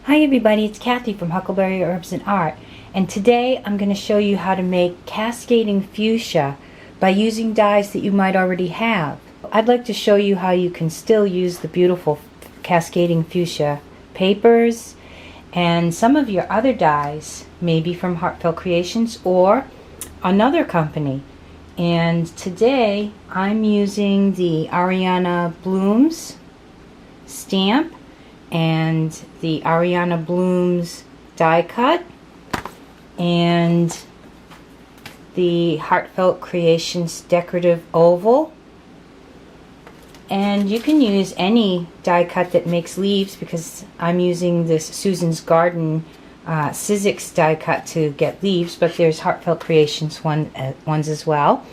Hi everybody, it's Kathy from Huckleberry Herbs and Art, and today I'm going to show you how to make Cascading Fuchsia by using dyes that you might already have. I'd like to show you how you can still use the beautiful Cascading Fuchsia papers and some of your other dyes, maybe from Heartfelt Creations or another company. And today I'm using the Ariana Blooms stamp and the Ariana Blooms die cut and the Heartfelt Creations decorative oval. And you can use any die cut that makes leaves, because I'm using this Susan's Garden Sizzix die cut to get leaves, but there's Heartfelt Creations ones as well.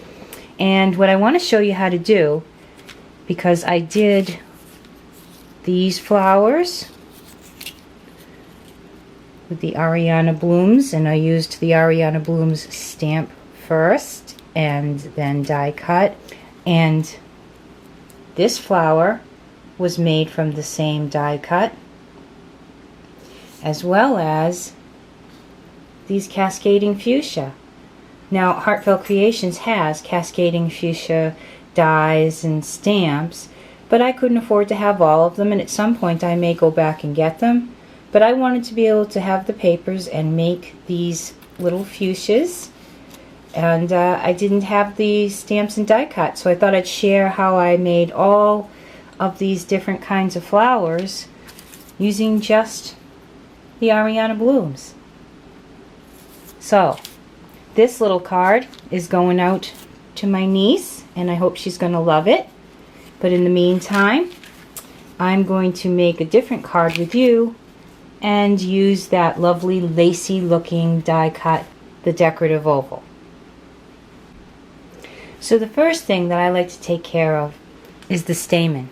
And what I want to show you how to do, because I did these flowers with the Ariana Blooms, and I used the Ariana Blooms stamp first and then die cut, and this flower was made from the same die cut, as well as these Cascading Fuchsia. Now Heartfelt Creations has Cascading Fuchsia dies and stamps, but I couldn't afford to have all of them, and at some point I may go back and get them. But I wanted to be able to have the papers and make these little fuchsias, and I didn't have the stamps and die cut, so I thought I'd share how I made all of these different kinds of flowers using just the Ariana Blooms. So this little card is going out to my niece, and I hope she's going to love it. But in the meantime, I'm going to make a different card with you and use that lovely lacy looking die cut, the decorative oval. So the first thing that I like to take care of is the stamen,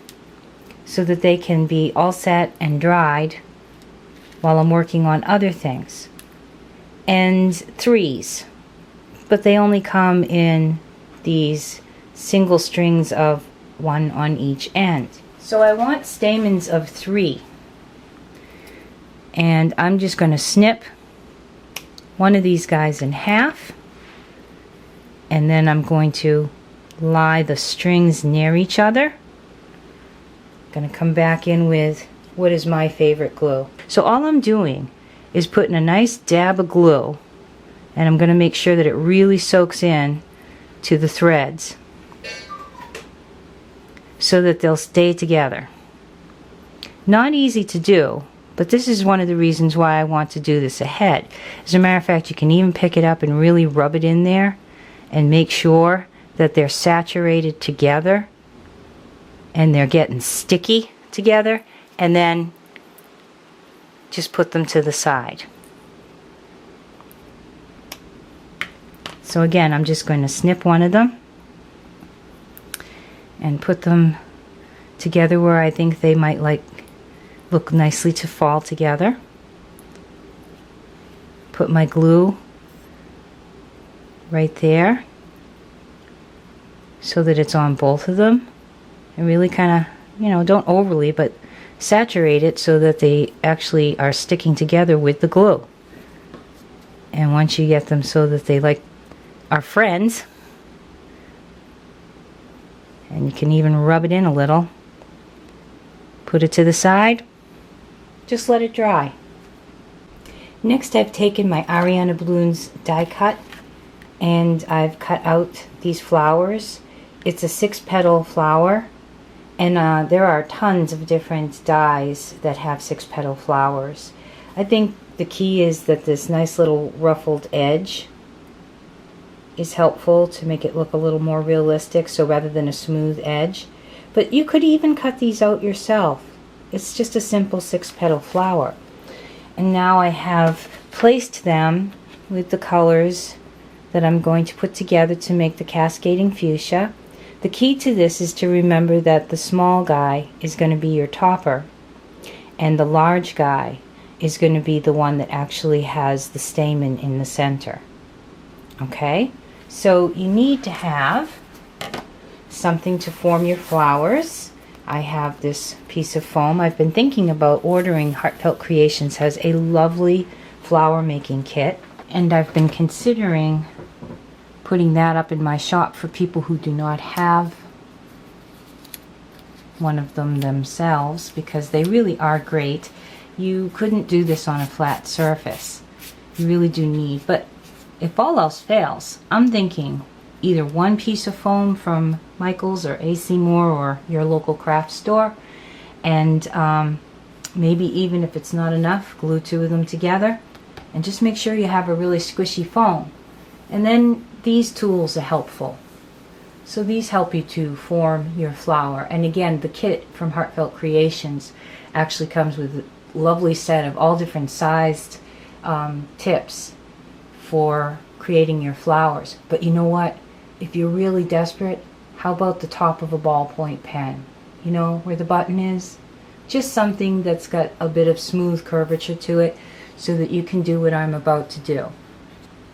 so that they can be all set and dried while I'm working on other things. And threes, but they only come in these single strings of one on each end. So I want stamens of 3, and I'm just going to snip one of these guys in half, and then I'm going to lie the strings near each other. Going to come back in with what is my favorite glue. So all I'm doing is putting a nice dab of glue, and I'm going to make sure that it really soaks in to the threads so that they'll stay together. Not easy to do, but this is one of the reasons why I want to do this ahead. As a matter of fact, you can even pick it up and really rub it in there and make sure that they're saturated together and they're getting sticky together, and then just put them to the side. So again, I'm just going to snip one of them and put them together where I think they might look nicely to fall together. Put my glue right there so that it's on both of them, and really kind of, don't overly, but saturate it so that they actually are sticking together with the glue. And once you get them so that they are friends, and you can even rub it in a little, put it to the side, just let it dry. Next, I've taken my Ariana Blooms die cut, and I've cut out these flowers. It's a 6-petal flower, and there are tons of different dies that have 6-petal flowers. I think the key is that this nice little ruffled edge is helpful to make it look a little more realistic, so rather than a smooth edge. But you could even cut these out yourself. It's just a simple 6-petal flower. And now I have placed them with the colors that I'm going to put together to make the Cascading Fuchsia. The key to this is to remember that the small guy is going to be your topper, and the large guy is going to be the one that actually has the stamen in the center. Okay? So you need to have something to form your flowers. I have this piece of foam. I've been thinking about ordering. Heartfelt Creations has a lovely flower making kit, and I've been considering putting that up in my shop for people who do not have one of them themselves, because they really are great. You couldn't do this on a flat surface. You really do need, but if all else fails, I'm thinking either one piece of foam from Michael's or AC Moore or your local craft store, and maybe even if it's not enough, glue two of them together, and just make sure you have a really squishy foam. And then these tools are helpful. So these help you to form your flower. And again, the kit from Heartfelt Creations actually comes with a lovely set of all different sized tips for creating your flowers. But you know what? If you're really desperate, how about the top of a ballpoint pen? You know where the button is? Just something that's got a bit of smooth curvature to it so that you can do what I'm about to do.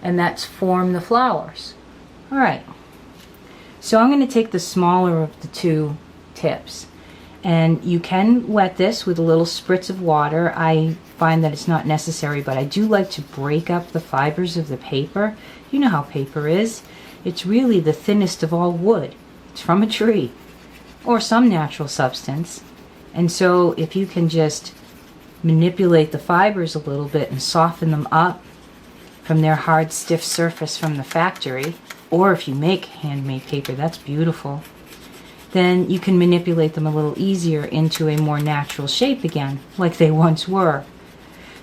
And that's form the flowers. Alright. So I'm going to take the smaller of the two tips. And you can wet this with a little spritz of water. I find that it's not necessary, but I do like to break up the fibers of the paper. You know how paper is. It's really the thinnest of all wood. It's from a tree or some natural substance. And so if you can just manipulate the fibers a little bit and soften them up from their hard, stiff surface from the factory, or if you make handmade paper, that's beautiful, then you can manipulate them a little easier into a more natural shape again, like they once were.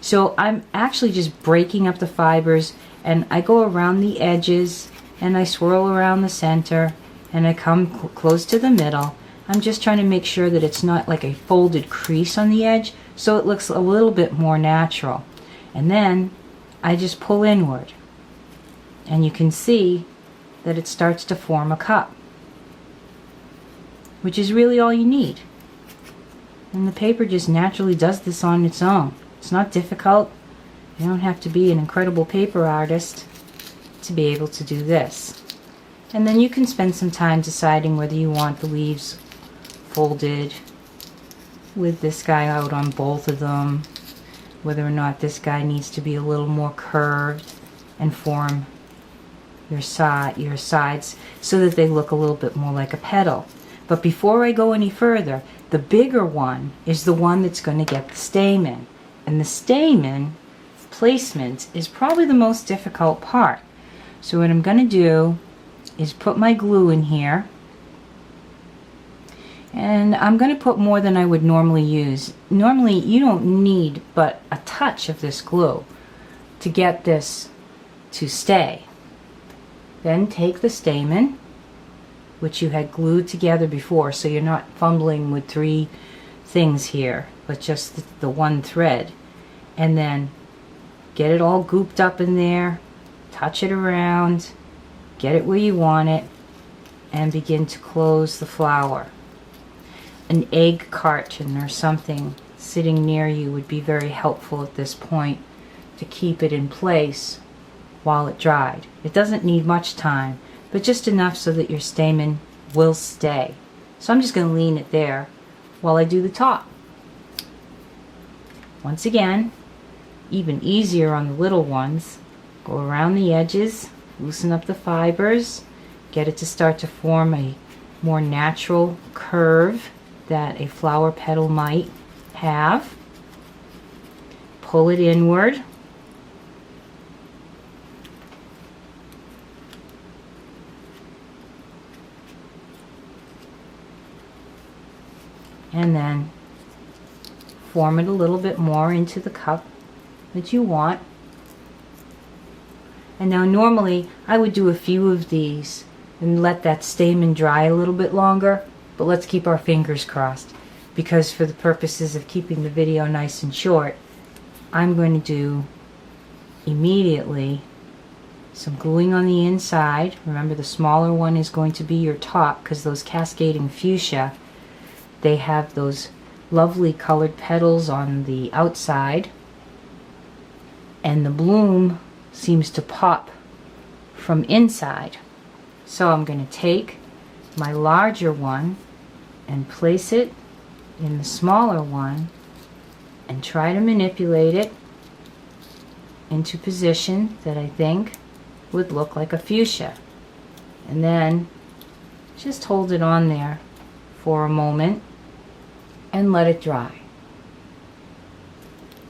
So I'm actually just breaking up the fibers, and I go around the edges, and I swirl around the center, and I come close to the middle. I'm just trying to make sure that it's not like a folded crease on the edge, so it looks a little bit more natural. And then I just pull inward, and you can see that it starts to form a cup, which is really all you need. And the paper just naturally does this on its own. It's not difficult. You don't have to be an incredible paper artist to be able to do this. And then you can spend some time deciding whether you want the leaves folded with this guy out on both of them, whether or not this guy needs to be a little more curved and form your sides so that they look a little bit more like a petal. But before I go any further, the bigger one is the one that's going to get the stamen. And the stamen placement is probably the most difficult part. So what I'm going to do is put my glue in here. And I'm going to put more than I would normally use. Normally you don't need but a touch of this glue to get this to stay. Then take the stamen, which you had glued together before, so you're not fumbling with three things here, but just the one thread. And then get it all gooped up in there, touch it around, get it where you want it, and begin to close the flower. An egg carton or something sitting near you would be very helpful at this point to keep it in place while it dried. It doesn't need much time, but just enough so that your stamen will stay. So I'm just going to lean it there while I do the top. Once again, even easier on the little ones, go around the edges, loosen up the fibers, get it to start to form a more natural curve that a flower petal might have. Pull it inward. And then form it a little bit more into the cup that you want. And now normally I would do a few of these and let that stamen dry a little bit longer, but let's keep our fingers crossed, because for the purposes of keeping the video nice and short, I'm going to do immediately some gluing on the inside. Remember, the smaller one is going to be your top, because those Cascading Fuchsia, they have those lovely colored petals on the outside, and the bloom seems to pop from inside. So I'm going to take my larger one and place it in the smaller one and try to manipulate it into position that I think would look like a fuchsia. And then just hold it on there for a moment and let it dry.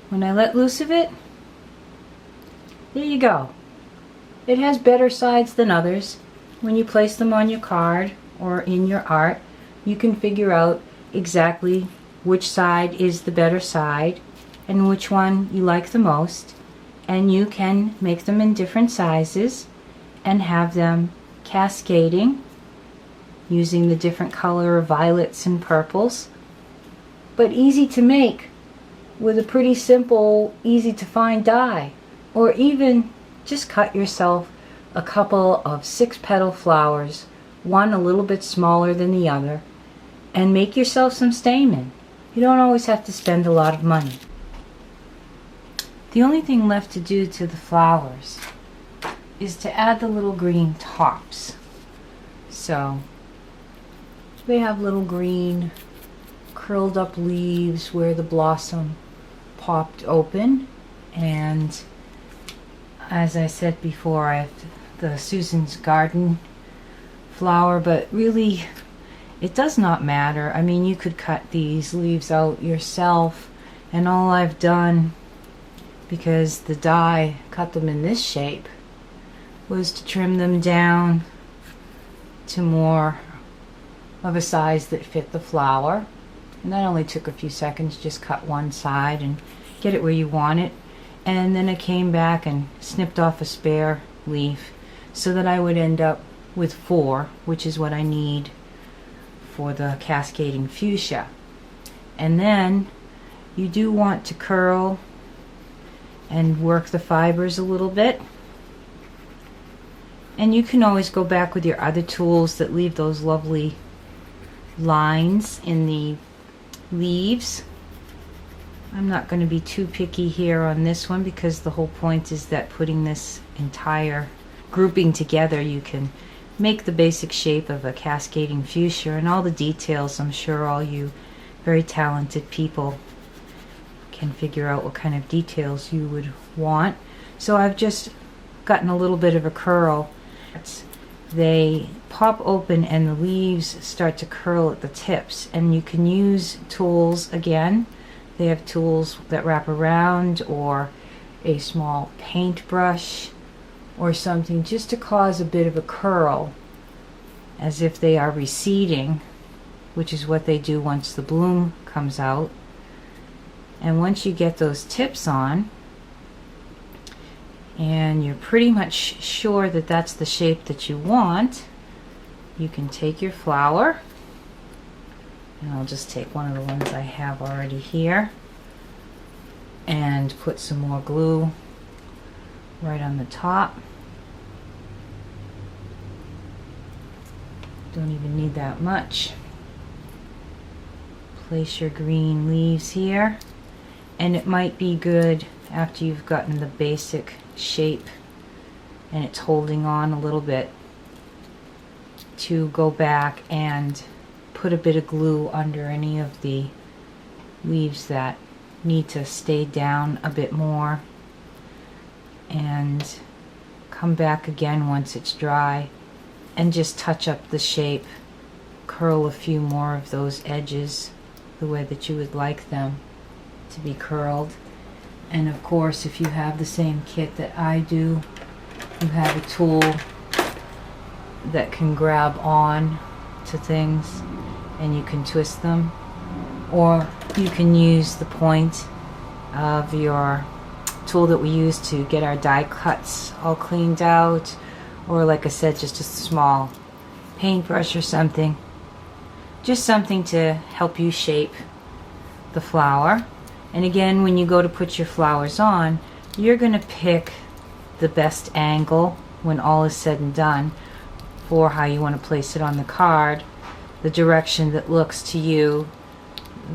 When I let loose of it, there you go. It has better sides than others. When you place them on your card or in your art, you can figure out exactly which side is the better side and which one you like the most, and you can make them in different sizes and have them cascading using the different color of violets and purples, but easy to make with a pretty simple, easy to find die. Or even just cut yourself a couple of 6-petal flowers, one a little bit smaller than the other, and make yourself some stamen. You don't always have to spend a lot of money. The only thing left to do to the flowers is to add the little green tops. So they have little green curled up leaves where the blossom popped open, and as I said before, I have the Susan's Garden flower, but really it does not matter. I mean, you could cut these leaves out yourself, and all I've done, because the die cut them in this shape, was to trim them down to more of a size that fit the flower. And that only took a few seconds. Just cut one side and get it where you want it. And then I came back and snipped off a spare leaf so that I would end up with 4, which is what I need for the cascading fuchsia. And then you do want to curl and work the fibers a little bit. And you can always go back with your other tools that leave those lovely lines in the leaves. I'm not going to be too picky here on this one, because the whole point is that putting this entire grouping together, you can make the basic shape of a cascading fuchsia, and all the details, I'm sure all you very talented people can figure out what kind of details you would want. So I've just gotten a little bit of a curl. They pop open and the leaves start to curl at the tips, and you can use tools again. They have tools that wrap around, or a small paintbrush or something, just to cause a bit of a curl as if they are receding, which is what they do once the bloom comes out. And once you get those tips on and you're pretty much sure that that's the shape that you want, you can take your flower, and I'll just take one of the ones I have already here and put some more glue right on the top. Don't even need that much. Place your green leaves here, and it might be good after you've gotten the basic shape and it's holding on a little bit to go back and put a bit of glue under any of the leaves that need to stay down a bit more, and come back again once it's dry and just touch up the shape, curl a few more of those edges the way that you would like them to be curled. And of course, if you have the same kit that I do, you have a tool that can grab on to things and you can twist them, or you can use the point of your tool that we use to get our die cuts all cleaned out, or like I said, just a small paintbrush or something, just something to help you shape the flower. And again, when you go to put your flowers on, you're going to pick the best angle when all is said and done for how you want to place it on the card, the direction that looks to you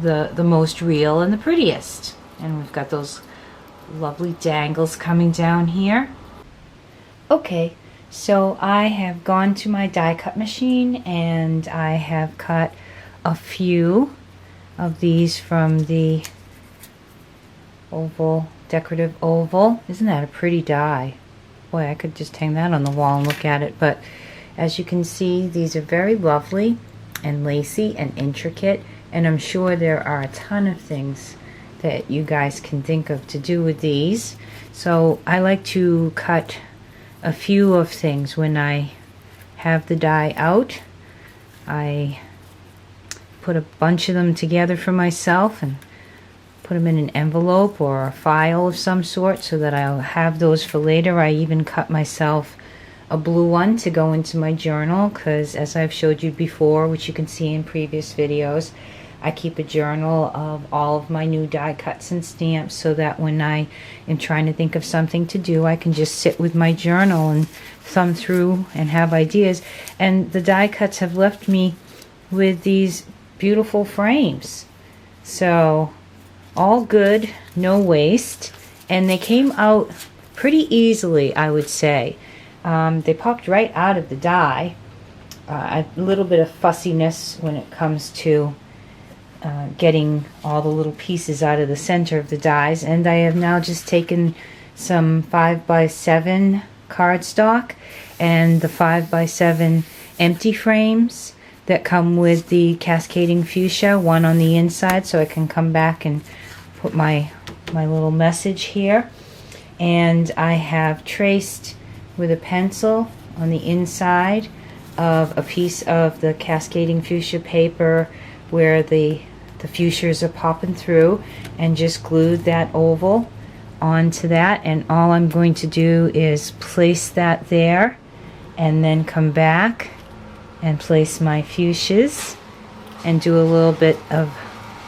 the most real and the prettiest. And we've got those lovely dangles coming down here. Okay, so I have gone to my die cut machine and I have cut a few of these from the oval, decorative oval. Isn't that a pretty die? Boy, I could just hang that on the wall and look at it. But as you can see, these are very lovely and lacy and intricate, and I'm sure there are a ton of things that you guys can think of to do with these. So I like to cut a few of things when I have the die out. I put a bunch of them together for myself and put them in an envelope or a file of some sort so that I'll have those for later. I even cut myself a blue one to go into my journal, because as I've showed you before, which you can see in previous videos, I keep a journal of all of my new die cuts and stamps, so that when I am trying to think of something to do, I can just sit with my journal and thumb through and have ideas. And the die cuts have left me with these beautiful frames. So all good, no waste, and they came out pretty easily, I would say. They popped right out of the die. A little bit of fussiness when it comes to getting all the little pieces out of the center of the dies, and I have now just taken some 5x7 cardstock and the 5x7 empty frames that come with the Cascading Fuchsia, one on the inside, so I can come back and put my little message here. And I have traced with a pencil on the inside of a piece of the Cascading Fuchsia paper where the fuchsias are popping through, and just glued that oval onto that. And all I'm going to do is place that there and then come back and place my fuchsias and do a little bit of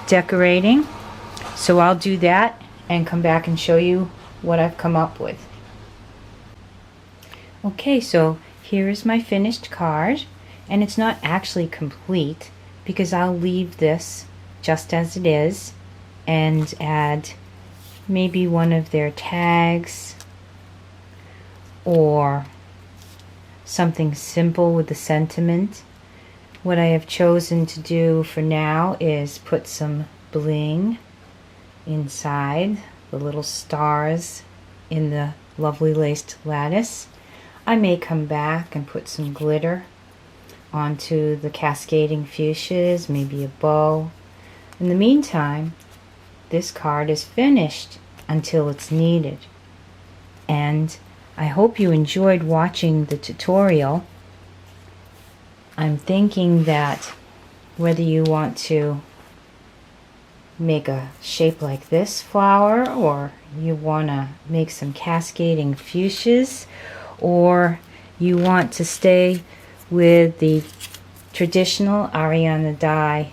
decorating. So I'll do that and come back and show you what I've come up with. Okay, so here is my finished card, and it's not actually complete because I'll leave this just as it is and add maybe one of their tags or something simple with the sentiment. What I have chosen to do for now is put some bling inside, the little stars in the lovely laced lattice. I may come back and put some glitter onto the Cascading Fuchsias, maybe a bow. In the meantime, this card is finished until it's needed. And I hope you enjoyed watching the tutorial. I'm thinking that whether you want to make a shape like this flower, or you want to make some Cascading Fuchsias, or you want to stay with the traditional Ariana die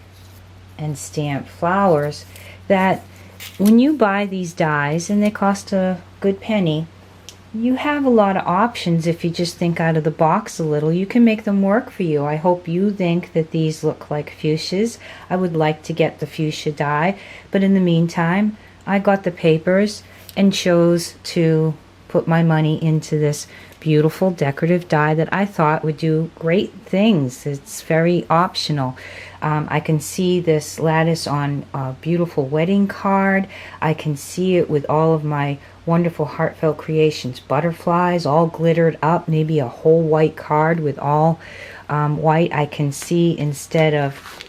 and stamp flowers, that when you buy these dies, and they cost a good penny, you have a lot of options. If you just think out of the box a little, you can make them work for you. I hope you think that these look like fuchsias. I would like to get the fuchsia die, but in the meantime, I got the papers and chose to put my money into this beautiful decorative die that I thought would do great things. It's very optional. I can see this lattice on a beautiful wedding card. I can see it with all of my wonderful Heartfelt Creations butterflies all glittered up, maybe a whole white card with all white. I can see, instead of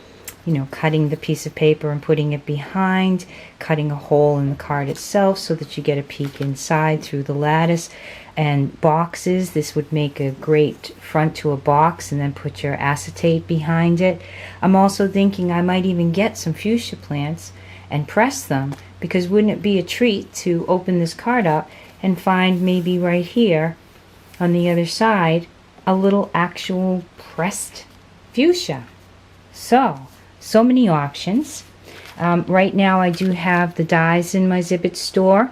cutting the piece of paper and putting it behind, cutting a hole in the card itself so that you get a peek inside through the lattice. And boxes, this would make a great front to a box, and then put your acetate behind it. I'm also thinking I might even get some fuchsia plants and press them, because wouldn't it be a treat to open this card up and find maybe right here on the other side a little actual pressed fuchsia. So many options. Right now I do have the dies in my Zibbet store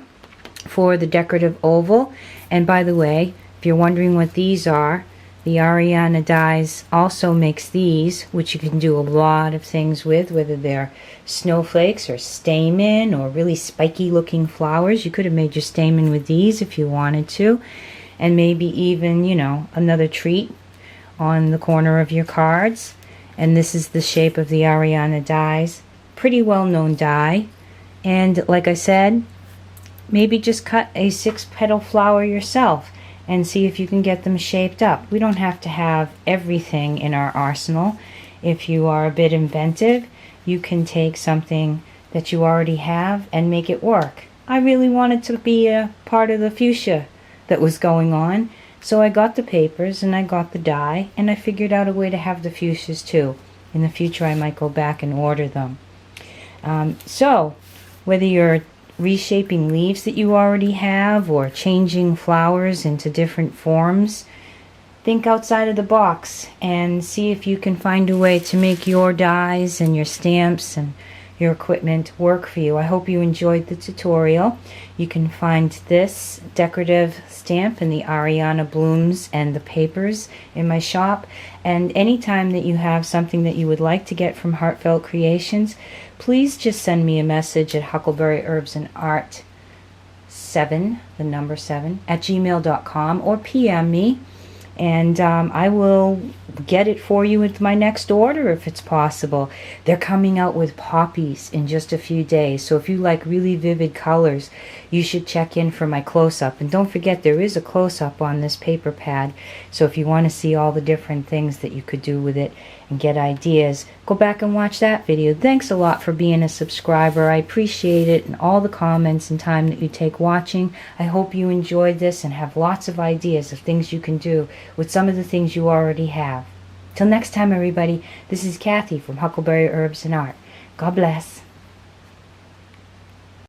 for the decorative oval. And by the way, if you're wondering what these are, the Ariana dies also makes these, which you can do a lot of things with, whether they're snowflakes or stamen or really spiky looking flowers. You could have made your stamen with these if you wanted to, and maybe even, another treat on the corner of your cards. And this is the shape of the Ariana dies. pretty well-known die. And like I said, maybe just cut a 6-petal flower yourself and see if you can get them shaped up. We don't have to have everything in our arsenal. If you are a bit inventive, you can take something that you already have and make it work. I really wanted to be a part of the fuchsia that was going on, so I got the papers and I got the dye, and I figured out a way to have the fuchsias too. In the future I might go back and order them. So whether you're reshaping leaves that you already have or changing flowers into different forms, think outside of the box and see if you can find a way to make your dies and your stamps and your equipment work for you. I hope you enjoyed the tutorial. You can find this decorative stamp and the Ariana blooms and the papers in my shop. And anytime that you have something that you would like to get from Heartfelt Creations, please just send me a message at huckleberryherbsandart7, the number 7, at gmail.com, or PM me, and I will get it for you with my next order if it's possible. They're coming out with poppies in just a few days, so if you like really vivid colors, you should check in for my close-up. And don't forget, there is a close-up on this paper pad, so if you want to see all the different things that you could do with it and get ideas, go back and watch that video. Thanks a lot for being a subscriber. I appreciate it, and all the comments and time that you take watching. I hope you enjoyed this and have lots of ideas of things you can do with some of the things you already have. Till next time, everybody, this is Kathy from Huckleberry Herbs and Art. God bless.